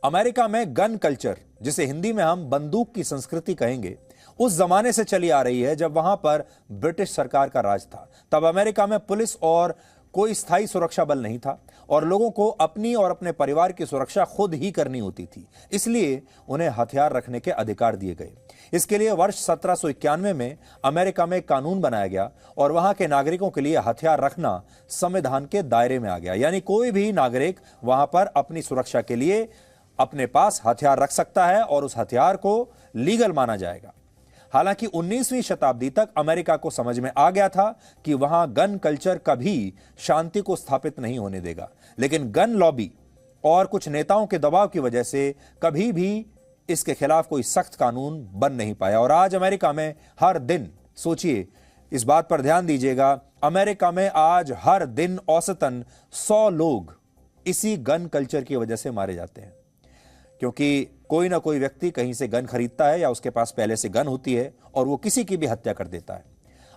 America में gun culture, जिसे हिंदी में हम बंदूक की संस्कृति कहेंगे, उस जमाने से चली आ रही है जब वहां पर ब्रिटिश सरकार का राज था। तब अमेरिका में पुलिस और कोई स्थायी सुरक्षा बल नहीं था और लोगों को अपनी और अपने परिवार की सुरक्षा खुद ही करनी होती थी। इसलिए उन्हें हथियार रखने के अधिकार दिए गए। इसके लिए वर्ष 1791 में अमेरिका में कानून बनाया गया और वहां के नागरिकों के लिए हथियार रखना संविधान के दायरे में आ गया। यानी कोई भी नागरिक वहां पर अपनी सुरक्षा के लिए अपने पास हथियार रख सकता है और उस हथियार को लीगल माना जाएगा। हालांकि 19वीं शताब्दी तक अमेरिका को समझ में आ गया था कि वहां गन कल्चर कभी शांति को स्थापित नहीं होने देगा, लेकिन गन लॉबी और कुछ नेताओं के दबाव की वजह से कभी भी इसके खिलाफ कोई सख्त कानून बन नहीं पाया। और आज अमेरिका में हर दिन, सोचिए, इस बात पर ध्यान दीजिएगा, अमेरिका में आज हर दिन औसतन 100 लोग इसी गन कल्चर की वजह से मारे जाते हैं, क्योंकि कोई ना कोई व्यक्ति कहीं से गन खरीदता है या उसके पास पहले से गन होती है और वो किसी की भी हत्या कर देता है।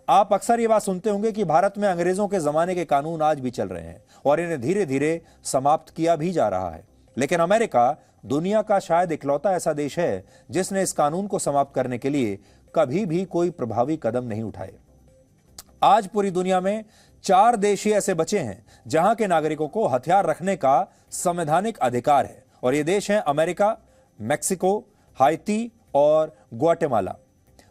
आप अक्सर ये बात सुनते होंगे कि भारत में अंग्रेजों के जमाने के कानून आज भी चल रहे हैं और इन्हें धीरे धीरे समाप्त किया भी जा रहा है। लेकिन अमेरिका दुनिया का शायद इकलौता ऐसा देश है जिसने इस कानून को समाप्त करने के लिए कभी भी कोई प्रभावी कदम नहीं उठाए। आज पूरी दुनिया में 4 देश ही ऐसे बचे हैं जहां के नागरिकों को हथियार रखने का संवैधानिक अधिकार है, और ये देश हैं अमेरिका, मेक्सिको, हाइती और ग्वाटेमाला।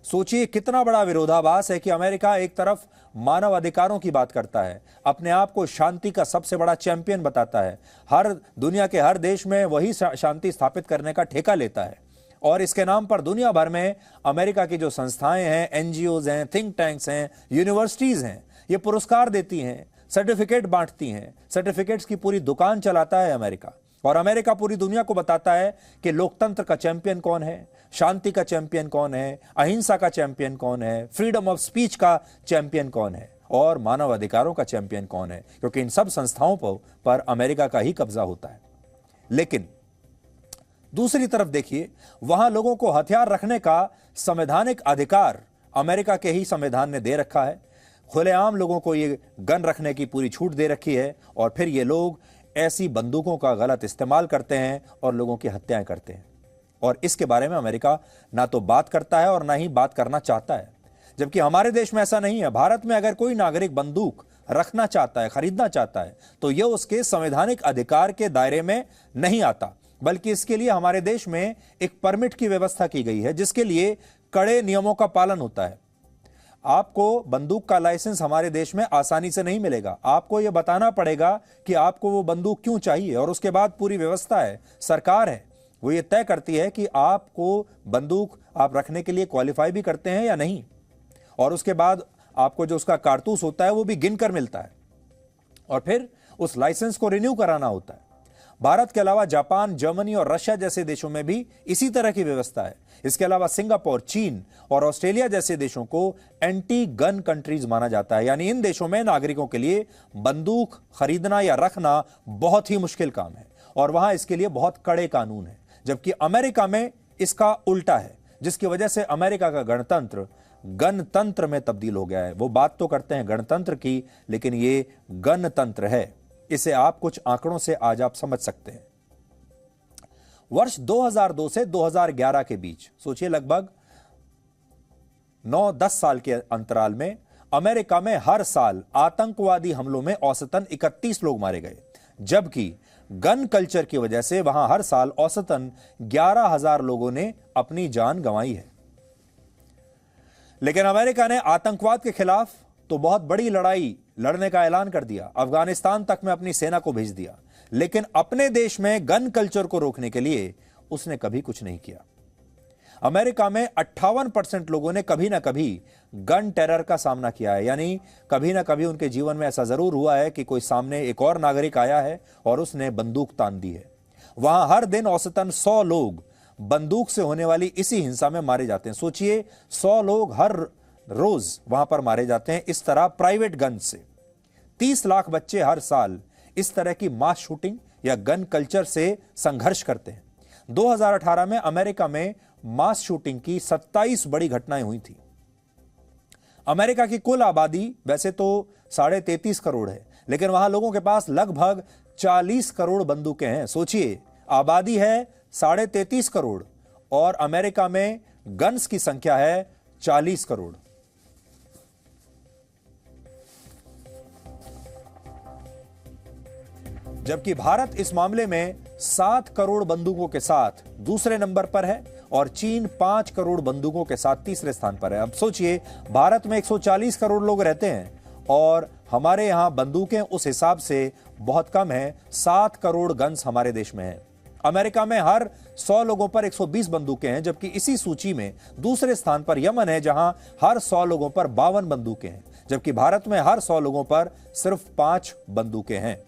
सोचिए कितना बड़ा विरोधाभास है कि अमेरिका एक तरफ मानव अधिकारों की बात करता है, अपने आप को शांति का सबसे बड़ा चैंपियन बताता है, हर दुनिया के हर देश में वही शांति स्थापित करने का ठेका लेता है, और इसके नाम पर दुनिया भर में अमेरिका की जो संस्थाएं हैं, एनजीओज हैं, थिंक टैंक्स हैं, यूनिवर्सिटीज हैं, ये पुरस्कार देती हैं, सर्टिफिकेट बांटती हैं। सर्टिफिकेट्स की पूरी दुकान चलाता है अमेरिका। और अमेरिका पूरी दुनिया को बताता है कि लोकतंत्र का चैंपियन कौन है, शांति का चैंपियन कौन है, अहिंसा का चैंपियन कौन है, फ्रीडम ऑफ स्पीच का चैंपियन कौन है और मानव अधिकारों का चैंपियन कौन है, क्योंकि इन सब संस्थाओं पर अमेरिका का ही कब्जा होता है। लेकिन दूसरी तरफ देखिए, वहां लोगों को हथियार रखने का संवैधानिक अधिकार अमेरिका के ही संविधान ने दे रखा है। खुलेआम लोगों को ये गन रखने की पूरी छूट दे रखी है, और फिर ये लोग ऐसी बंदूकों का गलत इस्तेमाल करते हैं और लोगों की हत्याएं करते हैं। और इसके बारे में अमेरिका ना तो बात करता है और ना ही बात करना चाहता है, जबकि हमारे देश में ऐसा नहीं है। भारत में अगर कोई नागरिक बंदूक रखना चाहता है, खरीदना चाहता है, तो यह उसके संवैधानिक अधिकार के दायरे में नहीं आता, बल्कि इसके लिए हमारे देश में एक परमिट की व्यवस्था की गई है, जिसके लिए कड़े नियमों का पालन होता है। आपको बंदूक का लाइसेंस हमारे देश में आसानी से नहीं मिलेगा। आपको यह बताना पड़ेगा कि आपको वो बंदूक क्यों चाहिए, और उसके बाद पूरी व्यवस्था है, सरकार है, वो ये तय करती है कि आपको बंदूक आप रखने के लिए क्वालिफाई भी करते हैं या नहीं। और उसके बाद आपको जो उसका कारतूस होता है वो भी गिनकर मिलता है, और फिर उस लाइसेंस को रिन्यू कराना होता है। भारत के अलावा जापान, जर्मनी और रशिया जैसे देशों में भी इसी तरह की व्यवस्था है। इसके अलावा सिंगापुर, चीन और ऑस्ट्रेलिया जैसे देशों को एंटी गन कंट्रीज माना जाता है, यानी इन देशों में नागरिकों के लिए बंदूक खरीदना या रखना बहुत ही मुश्किल काम है, और वहां इसके लिए बहुत कड़े कानून हैं। जबकि अमेरिका में इसका उल्टा है, जिसकी वजह से अमेरिका का गणतंत्र गणतंत्र में तब्दील हो गया है। वो बात तो करते हैं गणतंत्र की, लेकिन ये गणतंत्र है। इसे आप कुछ आंकड़ों से आज आप समझ सकते हैं। वर्ष 2002 से 2011 के बीच, सोचिए, लगभग 9-10 साल के अंतराल में अमेरिका में हर साल आतंकवादी हमलों में औसतन 31 लोग मारे गए, जबकि गन कल्चर की वजह से वहां हर साल औसतन 11,000 लोगों ने अपनी जान गंवाई है। लेकिन अमेरिका ने आतंकवाद के खिलाफ तो बहुत बड़ी लड़ाई लड़ने का ऐलान कर दिया, अफगानिस्तान तक में अपनी सेना को भेज दिया, लेकिन अपने देश में गन कल्चर को रोकने के लिए उसने कभी कुछ नहीं किया। अमेरिका में 58% लोगों ने कभी ना कभी गन टेरर का सामना किया है, यानी कभी ना कभी उनके जीवन में ऐसा जरूर हुआ है कि कोई सामने एक और नागरिक आया है और उसने बंदूक तान दी है। वहां हर दिन औसतन 100 लोग बंदूक से होने वाली इसी हिंसा में मारे जाते हैं। सोचिए, 100 लोग हर रोज वहां पर मारे जाते हैं इस तरह प्राइवेट गन से। 30 लाख बच्चे हर साल इस तरह की मास शूटिंग या गन कल्चर से संघर्ष करते हैं। 2018 में अमेरिका में मास शूटिंग की 27 बड़ी घटनाएं हुई थी। अमेरिका की कुल आबादी वैसे तो 33.5 करोड़ है, लेकिन वहां लोगों के पास लगभग 40 करोड़ बंदूकें हैं। सोचिए, आबादी है 33.5 करोड़ और अमेरिका में गन्स की संख्या है 40 करोड़। जबकि भारत इस मामले में 7 करोड़ बंदूकों के साथ दूसरे नंबर पर है और चीन 5 करोड़ बंदूकों के साथ तीसरे स्थान पर है। अब सोचिए, भारत में 140 करोड़ लोग रहते हैं और हमारे यहां बंदूकें उस हिसाब से बहुत कम है। 7 करोड़ गन्स हमारे देश में है। अमेरिका में हर 100 लोगों पर 120 बंदूकें हैं, जबकि इसी सूची में दूसरे स्थान पर यमन है, जहां हर 100 लोगों पर 52 बंदूकें हैं, जबकि भारत में हर 100 लोगों पर सिर्फ 5 बंदूकें हैं।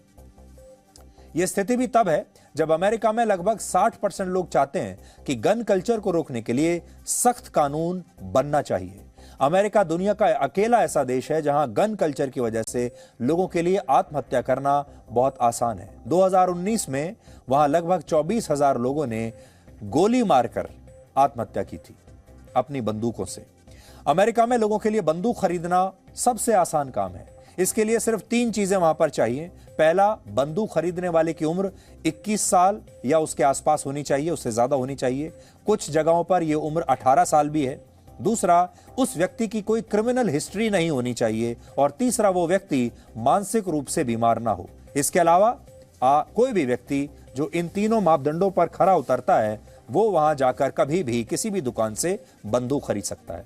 यह स्थिति भी तब है जब अमेरिका में लगभग 60% लोग चाहते हैं कि गन कल्चर को रोकने के लिए सख्त कानून बनना चाहिए। अमेरिका दुनिया का अकेला ऐसा देश है जहां गन कल्चर की वजह से लोगों के लिए आत्महत्या करना बहुत आसान है। 2019 में वहां लगभग 24,000 लोगों ने गोली मारकर आत्महत्या की थी अपनी बंदूकों से। अमेरिका में लोगों के लिए बंदूक खरीदना सबसे आसान काम है। इसके लिए सिर्फ 3 चीजें वहां पर चाहिए। पहला, बंदूक खरीदने वाले की उम्र 21 साल या उसके आसपास होनी चाहिए, उससे ज्यादा होनी चाहिए। कुछ जगहों पर यह उम्र 18 साल भी है। दूसरा, उस व्यक्ति की कोई क्रिमिनल हिस्ट्री नहीं होनी चाहिए। और तीसरा, वो व्यक्ति मानसिक रूप से बीमार ना हो। इसके अलावा कोई भी व्यक्ति जो इन तीनों मापदंडों पर खरा उतरता है, वो वहां जाकर कभी भी किसी भी दुकान से बंदूक खरीद सकता है।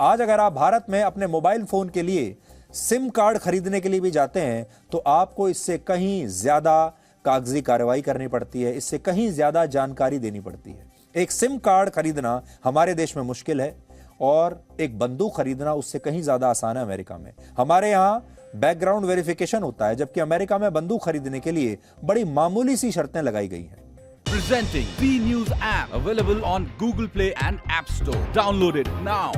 आज अगर आप भारत में अपने मोबाइल फोन के लिए सिम कार्ड खरीदने के लिए भी जाते हैं तो आपको इससे कहीं ज्यादा कागजी कार्रवाई करनी पड़ती है, इससे कहीं ज्यादा जानकारी देनी पड़ती है। एक सिम कार्ड खरीदना हमारे देश में मुश्किल है और एक बंदूक खरीदना उससे कहीं ज्यादा आसान है अमेरिका में। हमारे यहां बैकग्राउंड वेरिफिकेशन होता है, जबकि अमेरिका में बंदूक खरीदने के लिए बड़ी मामूली सी शर्तें लगाई गई हैं। Presenting B News app available on Google Play and App Store. Download it now.